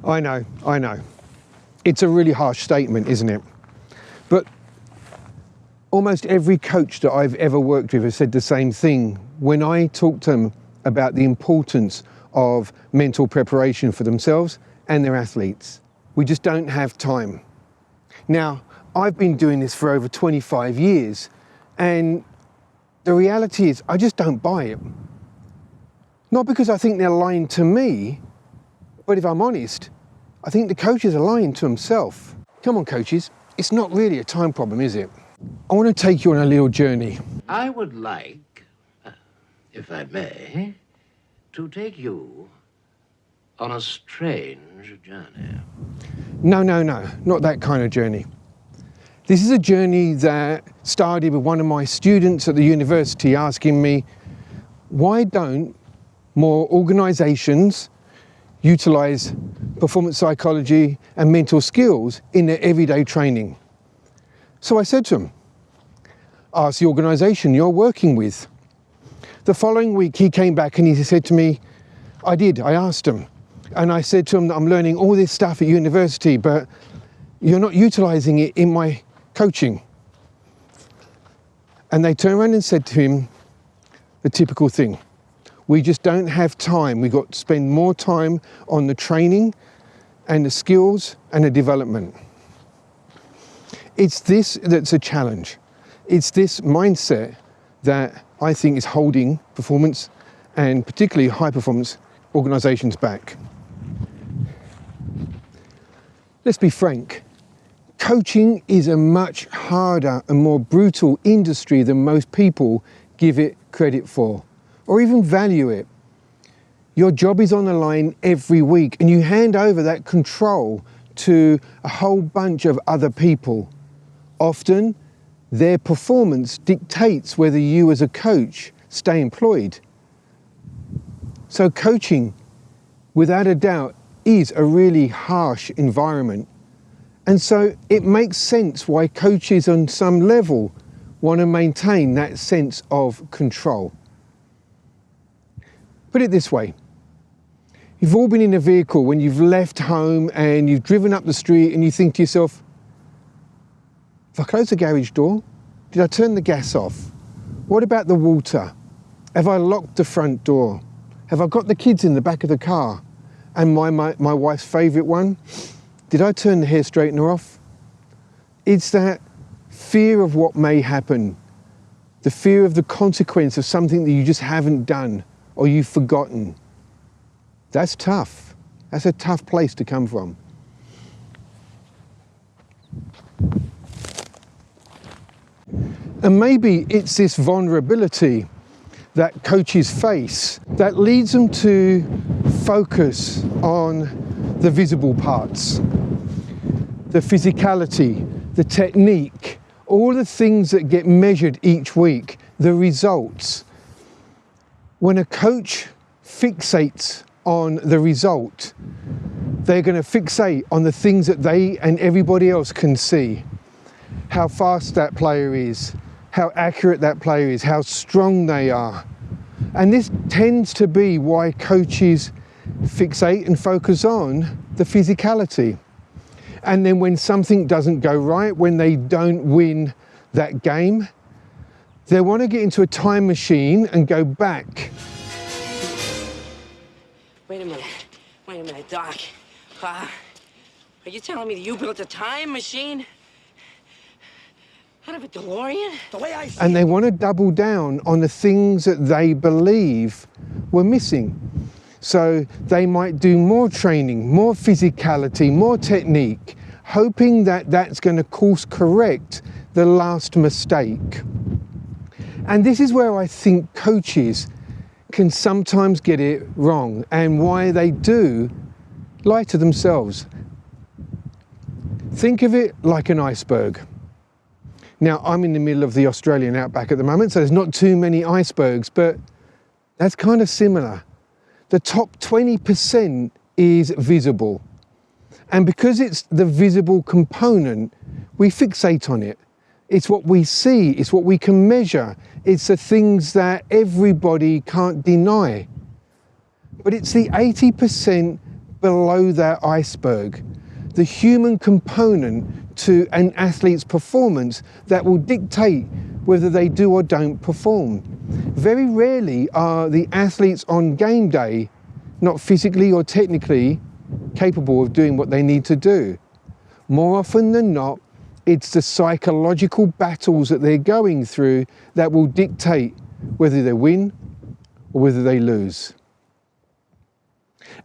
I know. It's a really harsh statement, isn't it? But almost every coach that I've ever worked with has said the same thing. When I talk to them about the importance of mental preparation for themselves and their athletes, we just don't have time. Now, I've been doing this for over 25 years, and the reality is I just don't buy it. Not because I think they're lying to me, but if I'm honest, I think the coaches are lying to themselves. Come on, coaches, it's not really a time problem, is it? I want to take you on a little journey. I would like, if I may, to take you on a strange journey. No, not that kind of journey. This is a journey that started with one of my students at the university asking me, why don't more organisations utilise performance psychology and mental skills in their everyday training? So I said to him, ask the organisation you're working with. The following week he came back and he said to me, I asked him. And I said to him that I'm learning all this stuff at university, but you're not utilising it in my coaching. And they turned around and said to him the typical thing. We just don't have time. We've got to spend more time on the training and the skills and the development. It's this that's a challenge. It's this mindset that I think is holding performance and particularly high performance organisations back. Let's be frank, coaching is a much harder and more brutal industry than most people give it credit for, or even value it. Your job is on the line every week and you hand over that control to a whole bunch of other people. Often, their performance dictates whether you as a coach stay employed. So coaching, without a doubt, is a really harsh environment. And so it makes sense why coaches on some level want to maintain that sense of control. Put it this way. You've all been in a vehicle when you've left home and you've driven up the street and you think to yourself, if I close the garage door, did I turn the gas off? What about the water? Have I locked the front door? Have I got the kids in the back of the car? And my wife's favourite one, did I turn the hair straightener off? It's that fear of what may happen, the fear of the consequence of something that you just haven't done or you've forgotten. That's tough. That's a tough place to come from. And maybe it's this vulnerability that coaches face that leads them to focus on the visible parts, the physicality, the technique, all the things that get measured each week, the results. When a coach fixates on the result, they're going to fixate on the things that they and everybody else can see. How fast that player is, how accurate that player is, how strong they are. And this tends to be why coaches fixate and focus on the physicality. And then when something doesn't go right, when they don't win that game, they want to get into a time machine and go back. Wait a minute, Doc. Are you telling me that you built a time machine? Out of a DeLorean? The way I see and they want to double down on the things that they believe were missing. So they might do more training, more physicality, more technique, hoping that that's going to course correct the last mistake. And this is where I think coaches can sometimes get it wrong and why they do lie to themselves. Think of it like an iceberg. Now, I'm in the middle of the Australian outback at the moment, so there's not too many icebergs, but that's kind of similar. The top 20% is visible. And because it's the visible component, we fixate on it. It's what we see, it's what we can measure. It's the things that everybody can't deny. But it's the 80% below that iceberg, the human component to an athlete's performance that will dictate whether they do or don't perform. Very rarely are the athletes on game day not physically or technically capable of doing what they need to do. More often than not, it's the psychological battles that they're going through that will dictate whether they win or whether they lose.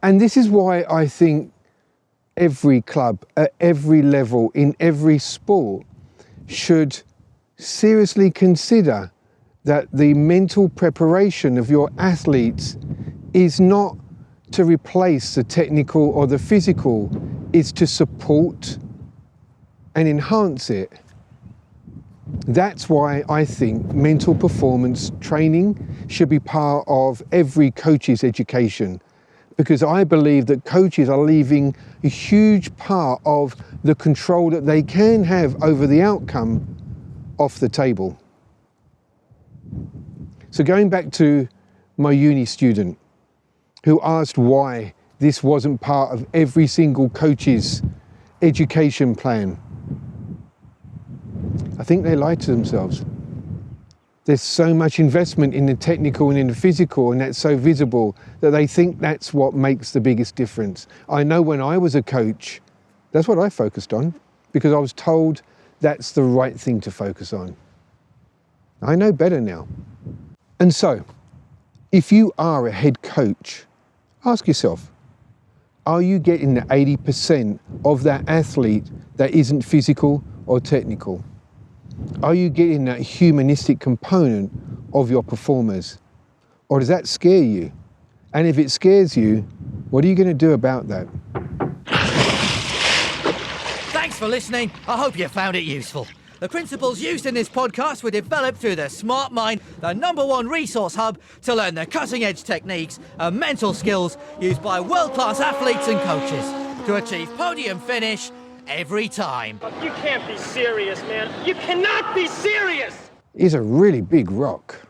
And this is why I think every club at every level in every sport should seriously consider that the mental preparation of your athletes is not to replace the technical or the physical, it's to support and enhance it. That's why I think mental performance training should be part of every coach's education, because I believe that coaches are leaving a huge part of the control that they can have over the outcome off the table. So going back to my uni student who asked why this wasn't part of every single coach's education plan, I think they lied to themselves. There's so much investment in the technical and in the physical, and that's so visible that they think that's what makes the biggest difference. I know when I was a coach, that's what I focused on, because I was told that's the right thing to focus on. I know better now. And so, if you are a head coach, ask yourself, are you getting the 80% of that athlete that isn't physical or technical? Are you getting that humanistic component of your performers? Or does that scare you? And if it scares you, what are you going to do about that? Thanks for listening. I hope you found it useful. The principles used in this podcast were developed through the Smart Mind, the #1 resource hub to learn the cutting-edge techniques and mental skills used by world-class athletes and coaches to achieve podium finish every time. You can't be serious, man. You cannot be serious! It's a really big rock.